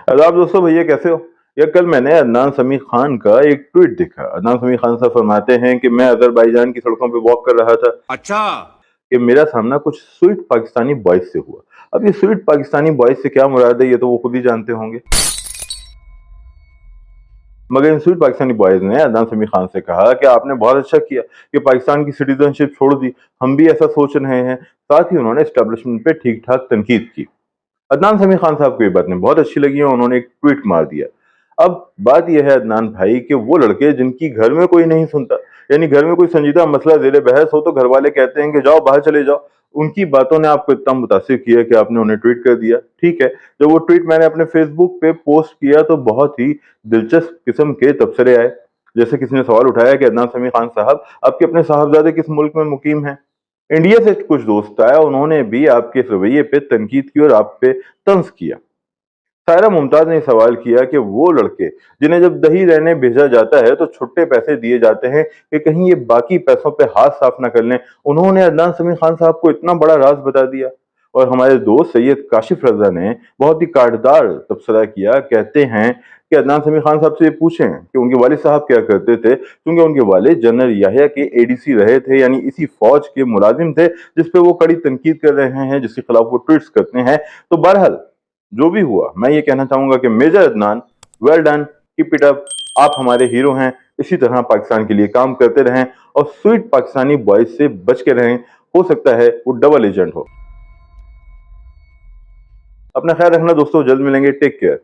आदाब दोस्तों, भैया कैसे हो? यार कल मैंने अदनान समी खान का एक ट्वीट देखा। अदनान समी खान साहब फरमाते हैं कि मैं अजरबैजान की सड़कों पे वॉक कर रहा था अच्छा। कि मेरा सामना कुछ स्वीट पाकिस्तानी बॉयज से हुआ। अब ये स्वीट पाकिस्तानी बॉयज से क्या मुराद है, ये तो वो खुद ही जानते होंगे। मगर इन स्वीट पाकिस्तानी बॉयज ने अदनान समी खान से कहा कि आपने बहुत अच्छा किया कि पाकिस्तान की सिटीजनशिप छोड़ दी, हम भी ऐसा सोच रहे हैं। साथ ही उन्होंने एस्टेब्लिशमेंट पे ठीक ठाक तनकीद की। अदनान समी खान साहब को ये बात नहीं बहुत अच्छी लगी और उन्होंने एक ट्वीट मार दिया। अब बात यह है अदनान भाई कि वो लड़के जिनकी घर में कोई नहीं सुनता, यानी घर में कोई संजीदा मसला ज़ेरे बहस हो तो घर वाले कहते हैं कि जाओ बाहर चले जाओ, उनकी बातों ने आपको इतना मुतासिर किया कि आपने उन्हें ट्वीट कर दिया। ठीक है, जब वो ट्वीट मैंने अपने फेसबुक पे पोस्ट किया तो बहुत ही दिलचस्प किस्म के तबसरे आए। जैसे किसी ने सवाल उठाया कि अदनान समी खान साहब, आपके अपने साहबजादे किस मुल्क में मुकीम हैं? इंडिया से कुछ दोस्त आए, उन्होंने भी आपके इस रवैये पे तनकीद की और आप पे तंज किया। सायरा मुमताज ने सवाल किया कि वो लड़के जिन्हें जब दही रहने भेजा जाता है तो छुट्टे पैसे दिए जाते हैं कि कहीं ये बाकी पैसों पे हाथ साफ ना कर लें, उन्होंने अदनान समी खान साहब को इतना बड़ा राज बता दिया। और हमारे दोस्त सैयद काशिफ रजा ने बहुत ही काटदार तबसरा किया। कहते हैं कि अदनान समी खान साहब से ये पूछें कि उनके वालिद साहब क्या करते थे, क्योंकि उनके वालिद जनरल याहिया के एडीसी रहे थे, यानी इसी फौज के मुलाजिम थे जिस पे वो कड़ी तनकीद कर रहे हैं, जिसके खिलाफ वो ट्वीट्स करते हैं। तो बहरहाल जो भी हुआ, मैं ये कहना चाहूंगा कि major Adnan, well done, keep it up. आप हमारे हीरो हैं, इसी तरह पाकिस्तान के लिए काम करते रहें और स्वीट पाकिस्तानी बॉयज से बच के रहें। हो सकता है वो डबल एजेंट हो। अपना ख्याल रखना दोस्तों, जल्द मिलेंगे, टेक केयर।